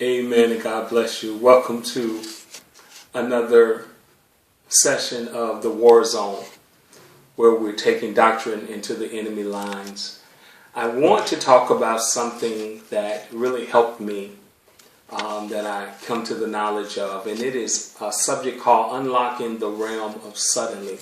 Amen, and God bless you. Welcome to another session of the War Zone, where we're taking doctrine into the enemy lines. I want to talk about something that really helped me, that I come to the knowledge of, and it is a subject called Unlocking the Realm of Suddenly.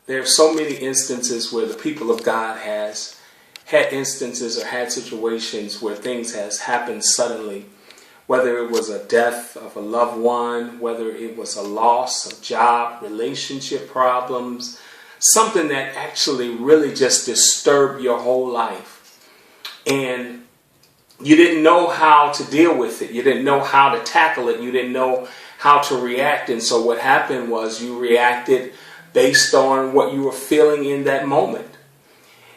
There are so many instances where the people of God has had instances or had situations where things has happened suddenly. Whether it was a death of a loved one, whether it was a loss of job, relationship problems, something that actually really just disturbed your whole life. And you didn't know how to deal with it. You didn't know how to tackle it. You didn't know how to react. And so what happened was you reacted based on what you were feeling in that moment.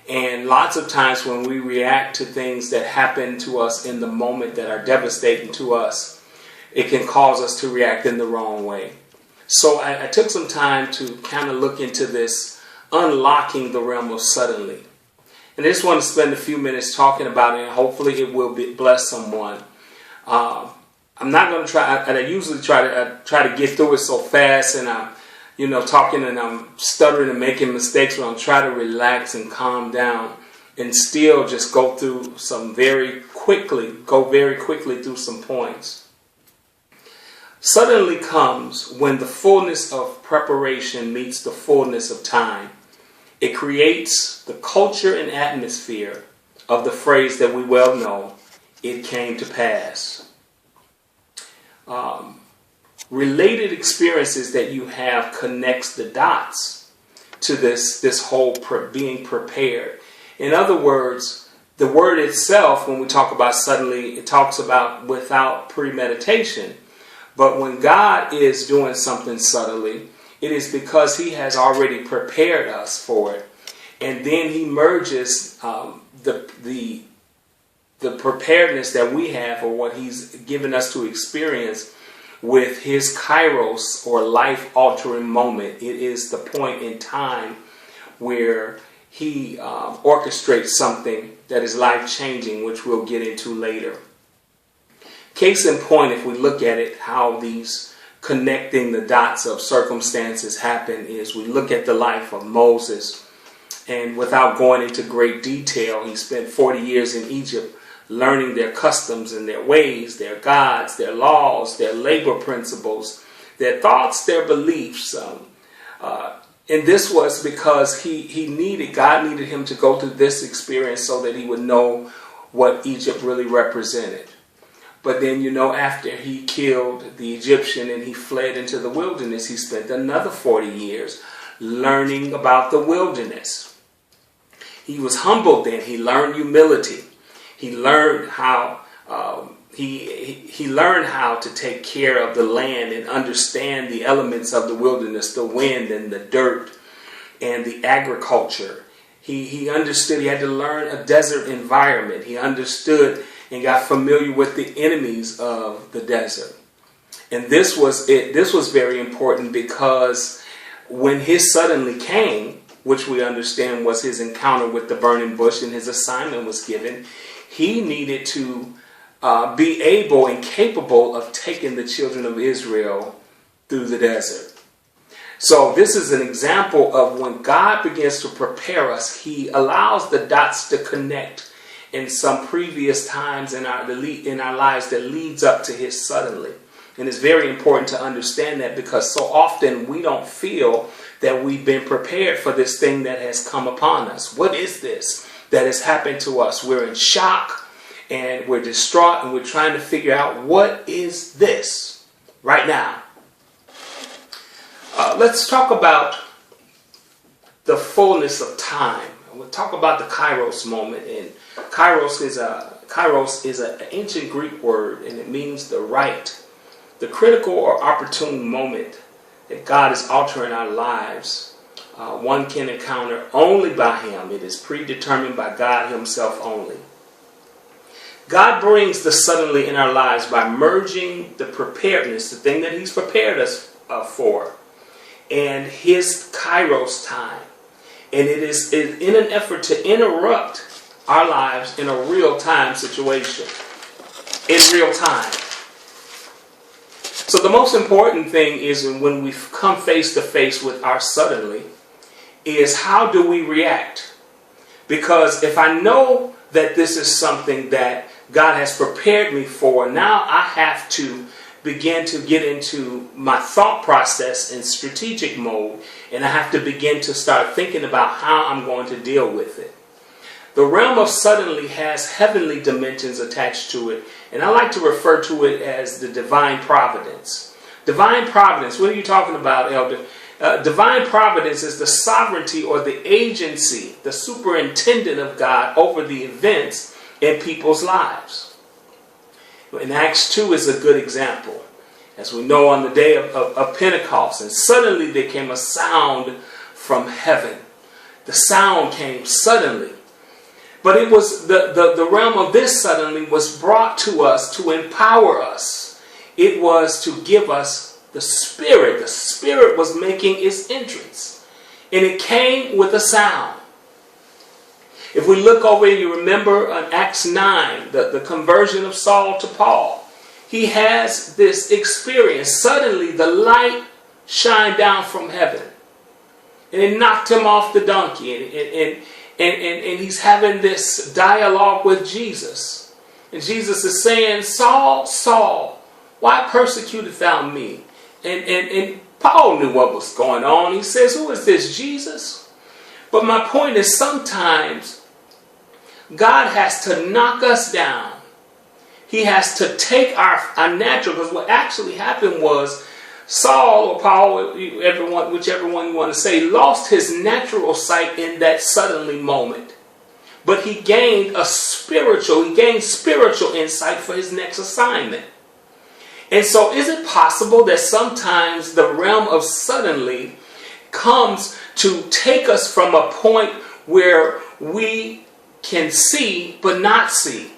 And lots of times when we react to things that happen to us in the moment that are devastating to us, it can cause us to react in the wrong way. So I took some time to kind of look into this unlocking the realm of suddenly. And I just want to spend a few minutes talking about it, and hopefully it will bless someone. I'm not going to try, and I usually try to get through it so fast, and I'm talking and I'm stuttering and making mistakes, but I'm trying to relax and calm down and still just go very quickly through some points. Suddenly comes when the fullness of preparation meets the fullness of time. It creates the culture and atmosphere of the phrase that we well know, it came to pass. Related experiences that you have connects the dots to this whole being prepared. In other words, the word itself, when we talk about suddenly, it talks about without premeditation. But when God is doing something subtly, it is because he has already prepared us for it. And then he merges the preparedness that we have, or what he's given us to experience, with his kairos, or life-altering moment. It is the point in time where he orchestrates something that is life-changing, which we'll get into later. Case in point, if we look at it, how these connecting the dots of circumstances happen, is we look at the life of Moses. And without going into great detail, he spent 40 years in Egypt, learning their customs and their ways, their gods, their laws, their labor principles, their thoughts, their beliefs. And this was because God needed him to go through this experience so that he would know what Egypt really represented. But then, after he killed the Egyptian and he fled into the wilderness, he spent another 40 years learning about the wilderness. He was humbled then. He learned humility. He learned how he learned how to take care of the land and understand the elements of the wilderness, the wind and the dirt and the agriculture. He understood he had to learn a desert environment. He understood and got familiar with the enemies of the desert. And this was it. This was very important because when his suddenly came, which we understand was his encounter with the burning bush and his assignment was given, he needed to be able and capable of taking the children of Israel through the desert. So this is an example of when God begins to prepare us, he allows the dots to connect in some previous times in our lives that leads up to his suddenly. And it's very important to understand that, because so often we don't feel that we've been prepared for this thing that has come upon us. What is this that has happened to us? We're in shock and we're distraught and we're trying to figure out, what is this right now? Let's talk about the fullness of time. We'll talk about the kairos moment. And kairos is an ancient Greek word, and it means the right, the critical or opportune moment that God is altering our lives. One can encounter only by him. It is predetermined by God himself only. God brings the suddenly in our lives by merging the preparedness, the thing that he's prepared us for, and his kairos time. And it is in an effort to interrupt our lives in a real-time situation. in real time. So the most important thing is when we come face to face with our suddenly is how do we react? Because if I know that this is something that God has prepared me for, now I have to begin to get into my thought process in strategic mode, and I have to begin to start thinking about how I'm going to deal with it. The realm of suddenly has heavenly dimensions attached to it, and I like to refer to it as the divine providence. Divine providence, what are you talking about, Elder? Divine providence is the sovereignty or the agency, the superintendent of God over the events in people's lives. And Acts 2 is a good example. As we know, on the day of Pentecost, and suddenly there came a sound from heaven. The sound came suddenly. But it was the realm of this suddenly was brought to us to empower us. It was to give us the Spirit. The Spirit was making its entrance. And it came with a sound. If we look over, you remember in Acts 9, the conversion of Saul to Paul. He has this experience. Suddenly the light shined down from heaven. And it knocked him off the donkey. And he's having this dialogue with Jesus. And Jesus is saying, Saul, Saul, why persecutest thou me? And Paul knew what was going on. He says, who is this, Jesus? But my point is sometimes God has to knock us down. He has to take our natural, because what actually happened was Saul or Paul, whichever one you want to say, lost his natural sight in that suddenly moment. But he gained spiritual insight for his next assignment. And so is it possible that sometimes the realm of suddenly comes to take us from a point where we can see but not see?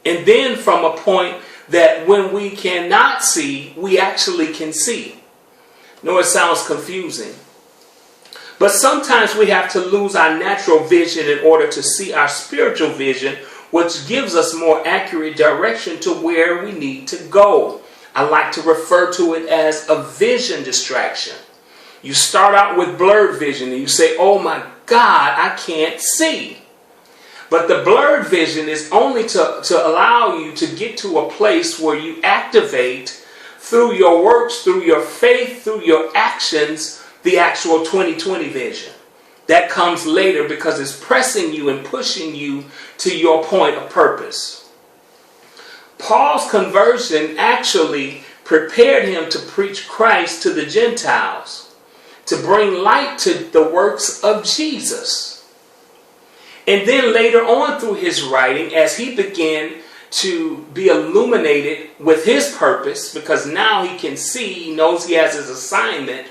And then from a point that when we cannot see, we actually can see. No, it sounds confusing. But sometimes we have to lose our natural vision in order to see our spiritual vision, which gives us more accurate direction to where we need to go. I like to refer to it as a vision distraction. You start out with blurred vision and you say, oh my God, I can't see. But the blurred vision is only to allow you to get to a place where you activate through your works, through your faith, through your actions, the actual 20/20 vision. That comes later because it's pressing you and pushing you to your point of purpose. Paul's conversion actually prepared him to preach Christ to the Gentiles, to bring light to the works of Jesus. And then later on through his writing, as he began to be illuminated with his purpose, because now he can see, he knows he has his assignment.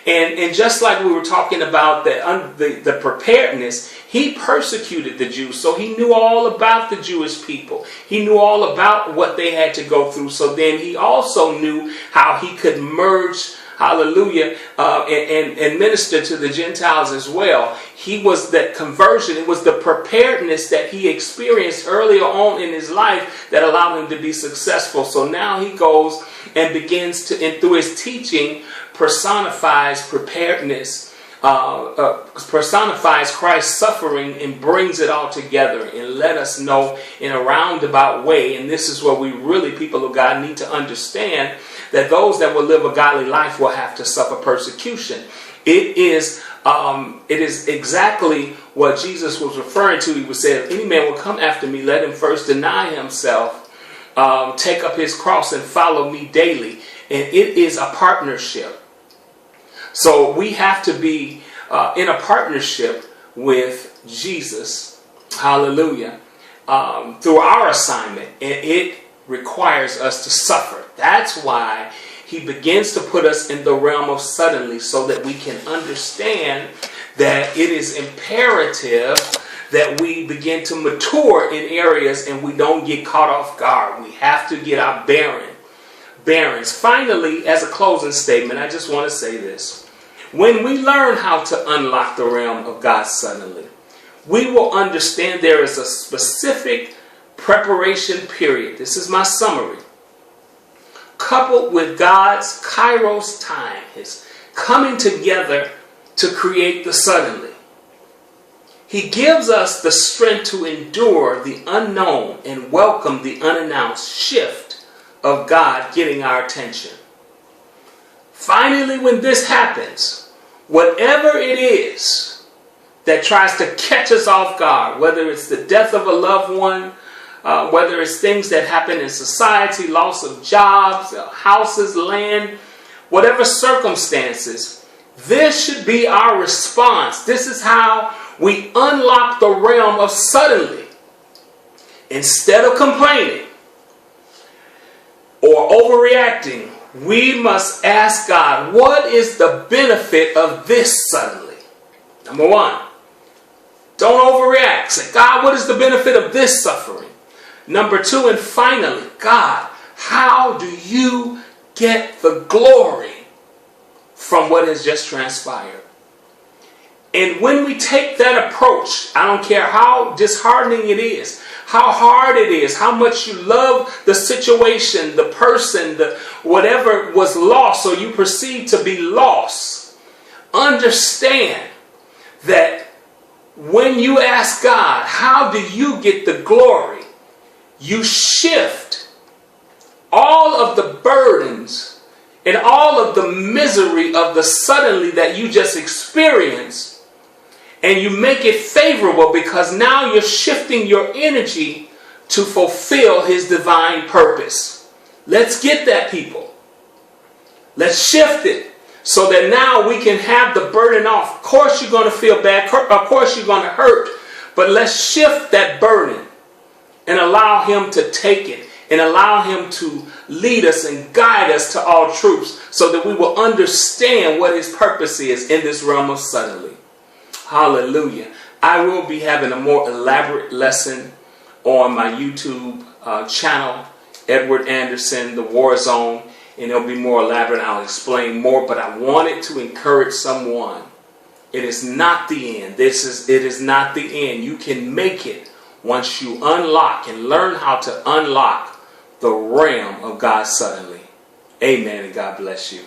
And just like we were talking about the preparedness, he persecuted the Jews. So he knew all about the Jewish people. He knew all about what they had to go through. So then he also knew how he could merge, hallelujah, and minister to the Gentiles as well. He was that conversion. It was the preparedness that he experienced earlier on in his life that allowed him to be successful. So now he goes and begins to, and through his teaching, personifies preparedness, personifies Christ's suffering and brings it all together and let us know in a roundabout way. And this is what we really, people of God, need to understand, that those that will live a godly life will have to suffer persecution. It is exactly what Jesus was referring to. He would say, if any man will come after me, let him first deny himself, take up his cross and follow me daily. And it is a partnership. So we have to be in a partnership with Jesus, hallelujah, through our assignment. And it requires us to suffer. That's why he begins to put us in the realm of suddenly, so that we can understand that it is imperative that we begin to mature in areas and we don't get caught off guard. We have to get our bearings. Finally, as a closing statement, I just want to say this. When we learn how to unlock the realm of God suddenly, we will understand there is a specific preparation period, this is my summary, coupled with God's Kairos time, his coming together to create the suddenly, he gives us the strength to endure the unknown and welcome the unannounced shift of God getting our attention. Finally, when this happens, whatever it is that tries to catch us off guard, whether it's the death of a loved one, whether it's things that happen in society, loss of jobs, houses, land, whatever circumstances, this should be our response. This is how we unlock the realm of suddenly. Instead of complaining or overreacting, we must ask God, what is the benefit of this suddenly? Number one, don't overreact. Say, God, what is the benefit of this suffering? Number two, and finally, God, how do you get the glory from what has just transpired? And when we take that approach, I don't care how disheartening it is, how hard it is, how much you love the situation, the person, the whatever was lost or you perceive to be lost, understand that when you ask God, how do you get the glory? You shift all of the burdens and all of the misery of the suddenly that you just experienced, and you make it favorable because now you're shifting your energy to fulfill his divine purpose. Let's get that, people. Let's shift it so that now we can have the burden off. Of course you're going to feel bad. Of course you're going to hurt. But let's shift that burden and allow him to take it and allow him to lead us and guide us to all truths so that we will understand what his purpose is in this realm of suddenly. Hallelujah. I will be having a more elaborate lesson on my YouTube channel, Edward Anderson, The War Zone, and it'll be more elaborate. I'll explain more, but I wanted to encourage someone. It is not the end. It is not the end. You can make it once you unlock and learn how to unlock the realm of God suddenly. Amen, and God bless you.